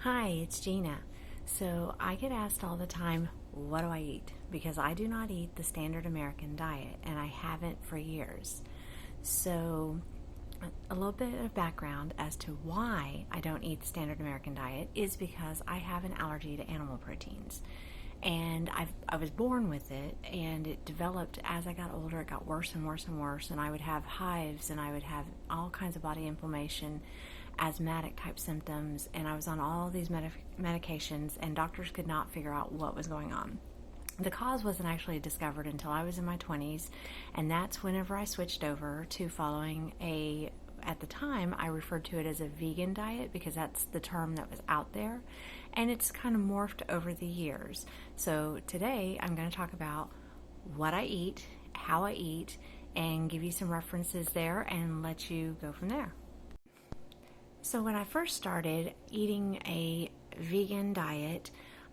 Hi, it's Gina. So I get asked all the time, what do I eat? Because I do not eat the standard American diet, and I haven't for years. So a little bit of background as to why I don't eat the standard American diet is because I have an allergy to animal proteins. And I was born with it, and it developed as I got older. It got worse and worse and worse, and I would have hives, and I would have all kinds of body inflammation, asthmatic type symptoms, and I was on all these medications, and doctors could not figure out what was going on. The cause wasn't actually discovered until I was in my 20s, and that's whenever I switched over to following at the time, I referred to it as a vegan diet because that's the term that was out there, and it's kind of morphed over the years. So today I'm going to talk about what I eat, how I eat, and give you some references there and let you go from there. So when I first started eating a vegan diet,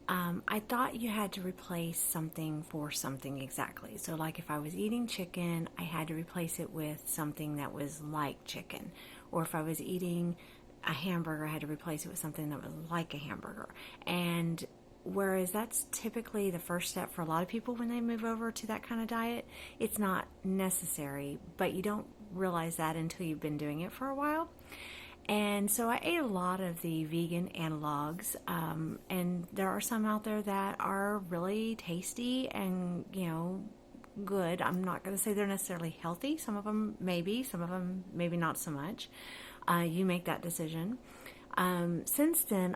I thought you had to replace something for something exactly. So like if I was eating chicken, I had to replace it with something that was like chicken. Or if I was eating a hamburger, I had to replace it with something that was like a hamburger. And whereas that's typically the first step for a lot of people when they move over to that kind of diet, it's not necessary, but you don't realize that until you've been doing it for a while. And so I ate a lot of the vegan analogs, and there are some out there that are really tasty and, good. I'm not going to say they're necessarily healthy. Some of them maybe, some of them maybe not so much. You make that decision. Since then,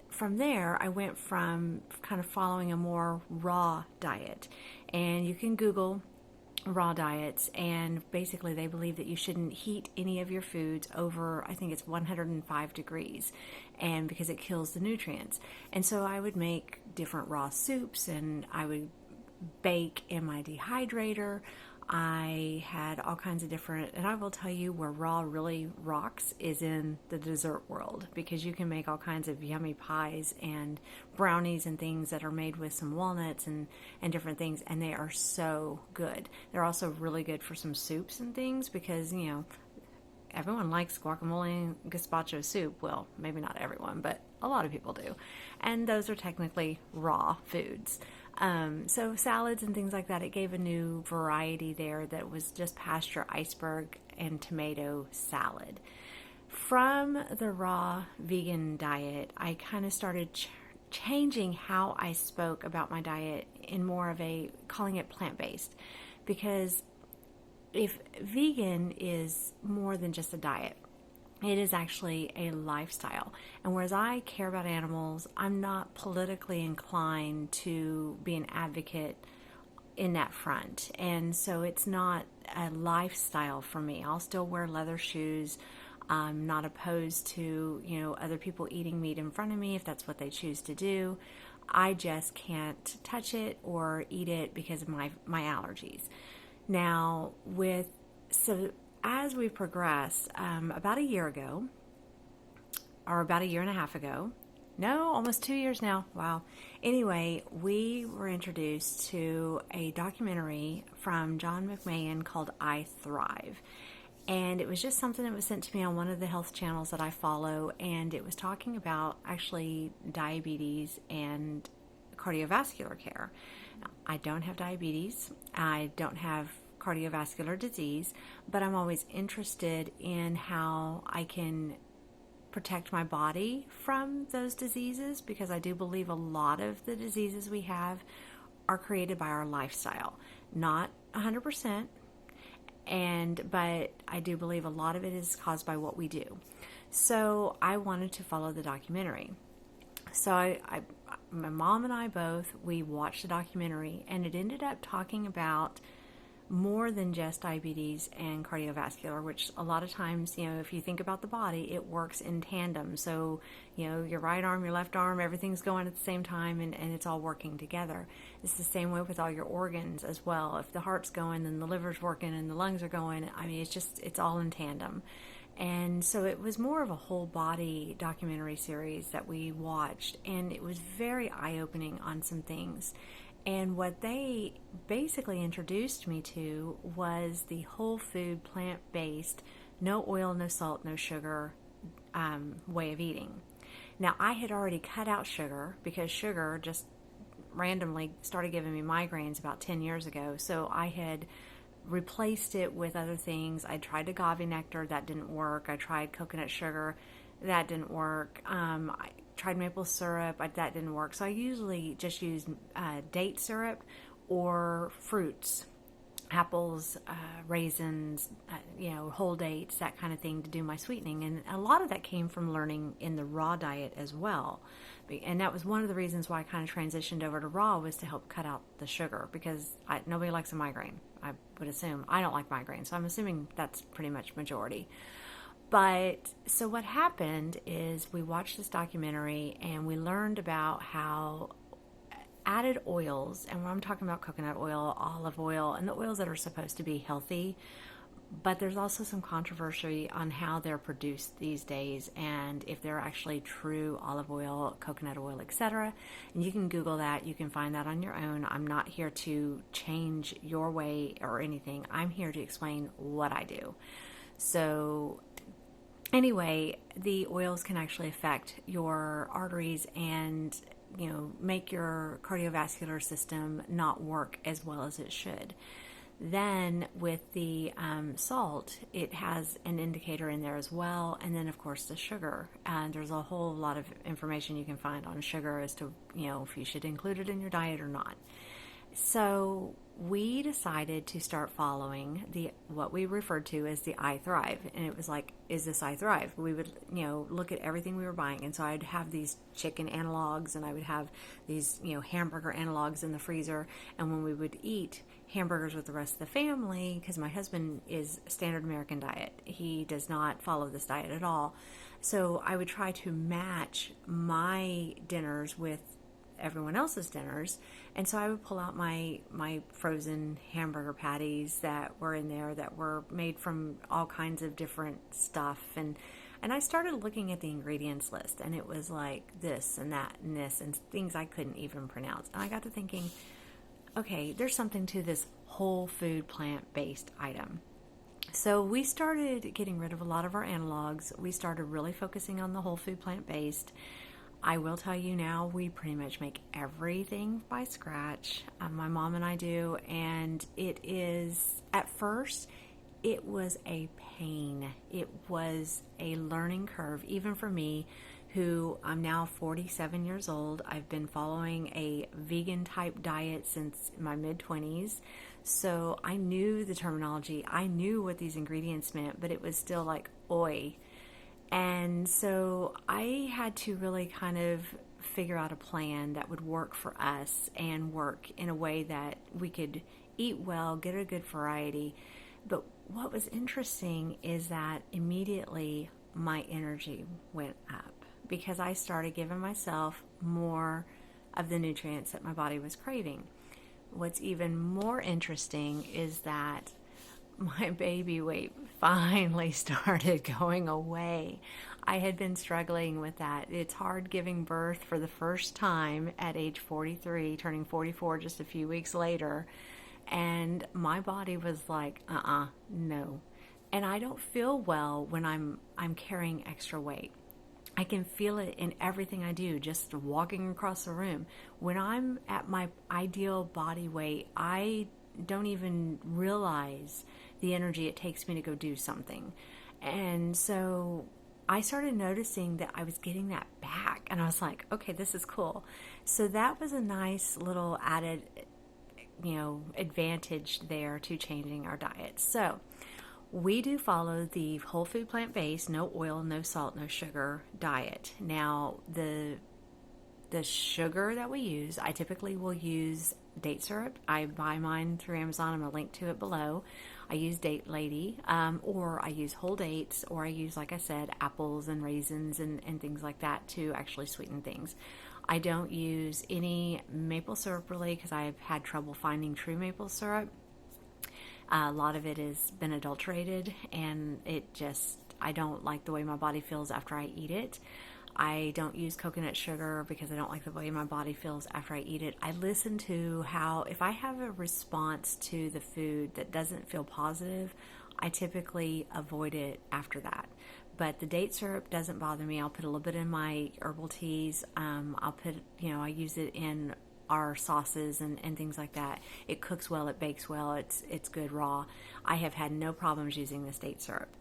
from there, I went from kind of following a more raw diet. And you can Google raw diets, and basically they believe that you shouldn't heat any of your foods over, I think it's 105 degrees, and because it kills the nutrients. And so I would make different raw soups, and I would bake in my dehydrator. I had all kinds of different, and I will tell you where raw really rocks is in the dessert world, because you can make all kinds of yummy pies and brownies and things that are made with some walnuts and different things, and they are so good. They're also really good for some soups and things because, everyone likes guacamole and gazpacho soup. Well, maybe not everyone, but a lot of people do. And those are technically raw foods. So salads and things like that, it gave a new variety there that was just pasture, iceberg, and tomato salad. From the raw vegan diet, I kind of started changing how I spoke about my diet in more of calling it plant-based, because if vegan is more than just a diet, it is actually a lifestyle. And whereas I care about animals, I'm not politically inclined to be an advocate in that front. And so it's not a lifestyle for me. I'll still wear leather shoes. I'm not opposed to, other people eating meat in front of me if that's what they choose to do. I just can't touch it or eat it because of my allergies. Now, as we progress, about a year ago, or about a year and a half ago, no, almost 2 years now, wow. Anyway, we were introduced to a documentary from John McMahon called I Thrive. And it was just something that was sent to me on one of the health channels that I follow, and it was talking about actually diabetes and cardiovascular care. I don't have diabetes. I don't have cardiovascular disease, but I'm always interested in how I can protect my body from those diseases, because I do believe a lot of the diseases we have are created by our lifestyle. Not 100%, but I do believe a lot of it is caused by what we do. So I wanted to follow the documentary. So my mom and I both, we watched the documentary, and it ended up talking about more than just diabetes and cardiovascular, which a lot of times, if you think about the body, it works in tandem. So, your right arm, your left arm, everything's going at the same time, and it's all working together. It's the same way with all your organs as well. If the heart's going, then the liver's working and the lungs are going. I mean, it's all in tandem. And so it was more of a whole body documentary series that we watched, and it was very eye-opening on some things. And what they basically introduced me to was the whole food, plant-based, no oil, no salt, no sugar way of eating. Now, I had already cut out sugar because sugar just randomly started giving me migraines about 10 years ago. So I had replaced it with other things. I tried agave nectar, that didn't work. I tried coconut sugar, that didn't work. I tried maple syrup, that didn't work. So I usually just use date syrup or fruits, apples, raisins, whole dates, that kind of thing to do my sweetening. And a lot of that came from learning in the raw diet as well. And that was one of the reasons why I kind of transitioned over to raw, was to help cut out the sugar, because nobody likes a migraine, I would assume. I don't like migraines, so I'm assuming that's pretty much majority. But so what happened is we watched this documentary and we learned about how added oils, and when I'm talking about coconut oil, olive oil, and the oils that are supposed to be healthy, but there's also some controversy on how they're produced these days and if they're actually true olive oil, coconut oil, etc. And you can Google that. You can find that on your own. I'm not here to change your way or anything. I'm here to explain what I do. So anyway, the oils can actually affect your arteries and make your cardiovascular system not work as well as it should. Then with the salt, it has an indicator in there as well. And then, of course, the sugar. And there's a whole lot of information you can find on sugar as to, if you should include it in your diet or not. So we decided to start following what we referred to as the I Thrive. And it was like, is this I Thrive? We would, look at everything we were buying. And so I'd have these chicken analogs and I would have these, hamburger analogs in the freezer. And when we would eat hamburgers with the rest of the family, because my husband is standard American diet. He does not follow this diet at all. So I would try to match my dinners with everyone else's dinners. And so I would pull out my frozen hamburger patties that were in there that were made from all kinds of different stuff. And I started looking at the ingredients list, and it was like this and that and this and things I couldn't even pronounce. And I got to thinking, okay, there's something to this whole food plant-based item. So we started getting rid of a lot of our analogs. We started really focusing on the whole food plant-based. I will tell you now, we pretty much make everything by scratch. My mom and I do, and it is, at first, it was a pain. It was a learning curve, even for me, who I'm now 47 years old. I've been following a vegan type diet since my mid-20s. So I knew the terminology. I knew what these ingredients meant, but it was still like, oi. And so I had to really kind of figure out a plan that would work for us and work in a way that we could eat well, get a good variety. But what was interesting is that immediately my energy went up, because I started giving myself more of the nutrients that my body was craving. What's even more interesting is that my baby weight finally started going away. I had been struggling with that. It's hard giving birth for the first time at age 43, turning 44 just a few weeks later. And my body was like, no. And I don't feel well when I'm carrying extra weight. I can feel it in everything I do, just walking across the room. When I'm at my ideal body weight, I don't even realize the energy it takes me to go do something. And so I started noticing that I was getting that back, and I was like, okay, this is cool. So that was a nice little added, advantage there to changing our diet. So we do follow the whole food plant-based, no oil, no salt, no sugar diet. Now, the sugar that we use, I typically will use date syrup. I buy mine through Amazon. I'm going to link to it below. I use Date Lady, or I use whole dates, or I use, like I said, apples and raisins and things like that to actually sweeten things. I don't use any maple syrup really, because I've had trouble finding true maple syrup. A lot of it has been adulterated, and I don't like the way my body feels after I eat it. I don't use coconut sugar because I don't like the way my body feels after I eat it. I listen to how, if I have a response to the food that doesn't feel positive, I typically avoid it after that. But the date syrup doesn't bother me. I'll put a little bit in my herbal teas. I'll put, I use it in our sauces and things like that. It cooks well, it bakes well, it's good raw. I have had no problems using this date syrup.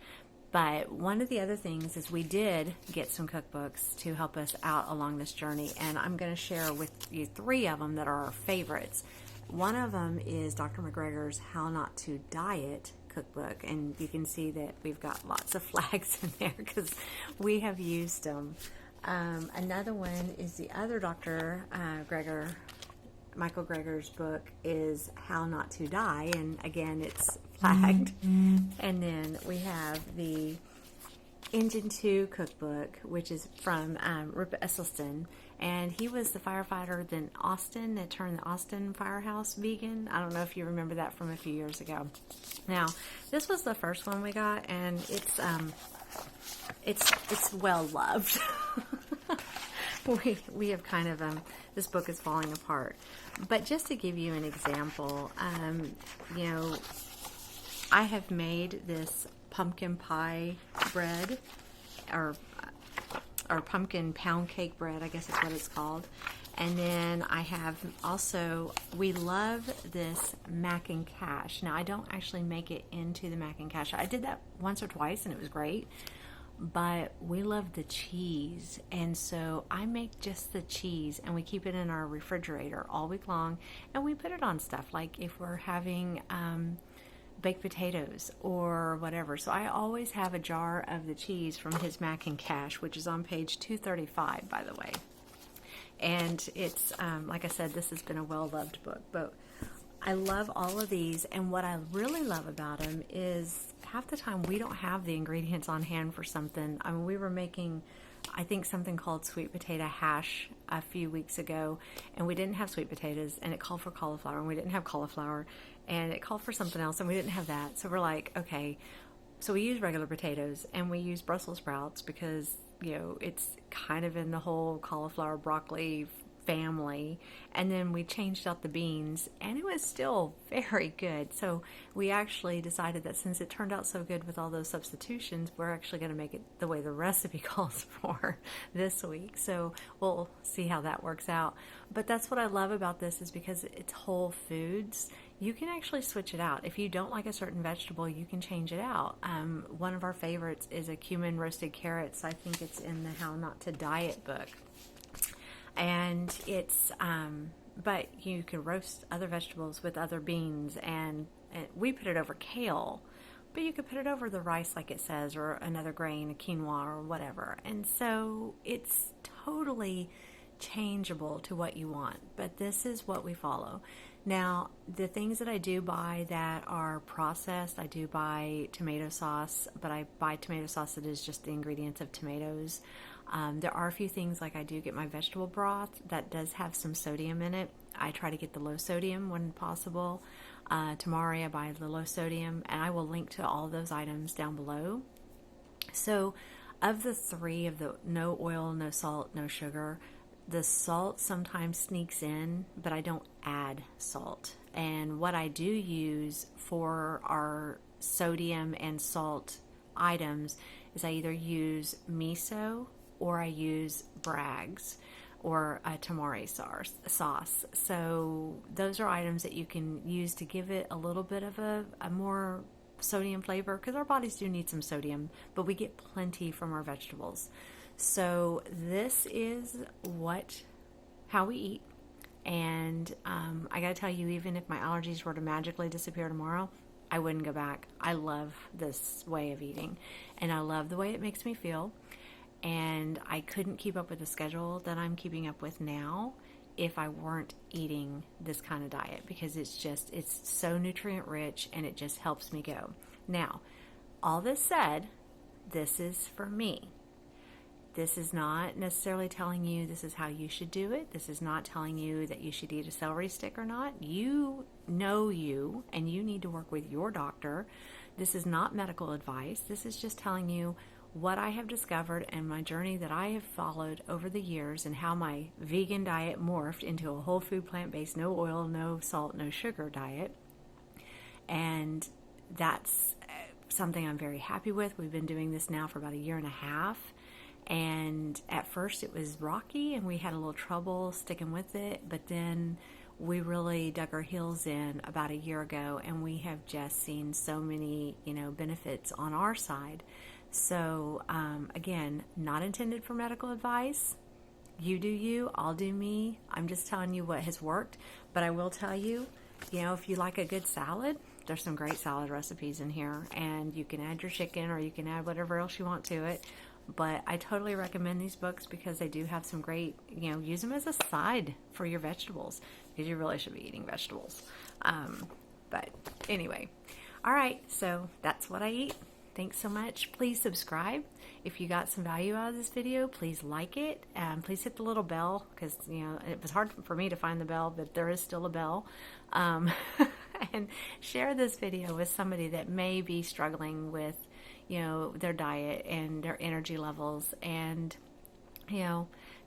But one of the other things is we did get some cookbooks to help us out along this journey, and I'm going to share with you 3 of them that are our favorites. One of them is Dr. McGregor's How Not to Diet cookbook, and you can see that we've got lots of flags in there because we have used them. Another one is the other Dr. Michael Greger's book is How Not to Die, and again it's flagged. And then we have the Engine 2 cookbook, which is from Rupert Esselstyn, and he was the firefighter in Austin that turned the Austin firehouse vegan. I don't know if you remember that from a few years ago. Now, this was the first one we got, and it's well loved. we have kind of this book is falling apart. But just to give you an example, I have made this pumpkin pie bread, or pumpkin pound cake bread, I guess is what it's called. And then I have also, we love this mac and cash. Now, I don't actually make it into the mac and cash. I did that once or twice and it was great. But we love the cheese, and so I make just the cheese, and we keep it in our refrigerator all week long, and we put it on stuff like if we're having baked potatoes or whatever. So I always have a jar of the cheese from his mac and cash, which is on page 235, by the way. And it's like I said, this has been a well-loved book, but I love all of these, and what I really love about them is half the time we don't have the ingredients on hand for something. I mean, we were making, I think, something called sweet potato hash a few weeks ago, and we didn't have sweet potatoes, and it called for cauliflower, and we didn't have cauliflower, and it called for something else, and we didn't have that. So we're like, okay, so we use regular potatoes, and we use Brussels sprouts because, it's kind of in the whole cauliflower, broccoli family, and then we changed out the beans, and it was still very good. So we actually decided that since it turned out so good with all those substitutions, we're actually going to make it the way the recipe calls for this week. So we'll see how that works out. But that's what I love about this, is because it's whole foods. You can actually switch it out. If you don't like a certain vegetable, you can change it out. One of our favorites is a cumin roasted carrots. I think it's in the How Not to Diet book. And it's, but you can roast other vegetables with other beans, and we put it over kale, but you could put it over the rice like it says, or another grain, a quinoa or whatever. And so it's totally changeable to what you want, but this is what we follow. Now, the things that I do buy that are processed, I do buy tomato sauce, but I buy tomato sauce that is just the ingredients of tomatoes. There are a few things, like I do get my vegetable broth that does have some sodium in it. I try to get the low sodium when possible. Tamari, I buy the low sodium, and I will link to all those items down below. So of the 3 of the no oil, no salt, no sugar, the salt sometimes sneaks in, but I don't add salt. And what I do use for our sodium and salt items is I either use miso, or I use Bragg's, or a tamari sauce. So those are items that you can use to give it a little bit of a more sodium flavor, because our bodies do need some sodium, but we get plenty from our vegetables. So this is how we eat. And I gotta tell you, even if my allergies were to magically disappear tomorrow, I wouldn't go back. I love this way of eating, and I love the way it makes me feel. And I couldn't keep up with the schedule that I'm keeping up with now if I weren't eating this kind of diet, because it's so nutrient rich, and it just helps me go. Now, all this said, this is for me. This is not necessarily telling you this is how you should do it. This is not telling you that you should eat a celery stick or not. You know you, and you need to work with your doctor. This is not medical advice. This is just telling you what I have discovered and my journey that I have followed over the years, and how my vegan diet morphed into a whole food, plant-based, no oil, no salt, no sugar diet. And that's something I'm very happy with. We've been doing this now for about 1.5 years. And at first it was rocky and we had a little trouble sticking with it, but then we really dug our heels in about 1 year ago, and we have just seen so many, benefits on our side. So again, not intended for medical advice. You do you, I'll do me. I'm just telling you what has worked. But I will tell you, if you like a good salad, there's some great salad recipes in here, and you can add your chicken or you can add whatever else you want to it. But I totally recommend these books because they do have some great, use them as a side for your vegetables, because you really should be eating vegetables. But anyway, all right, so that's what I eat. Thanks so much. Please subscribe. If you got some value out of this video, please like it. Please hit the little bell, because it was hard for me to find the bell, but there is still a bell. And share this video with somebody that may be struggling with their diet and their energy levels. And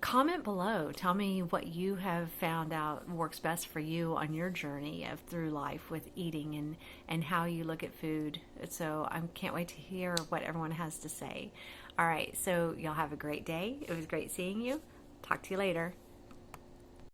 comment below. Tell me what you have found out works best for you on your journey through life with eating and how you look at food. So I can't wait to hear what everyone has to say. All right, so y'all have a great day. It was great seeing you. Talk to you later.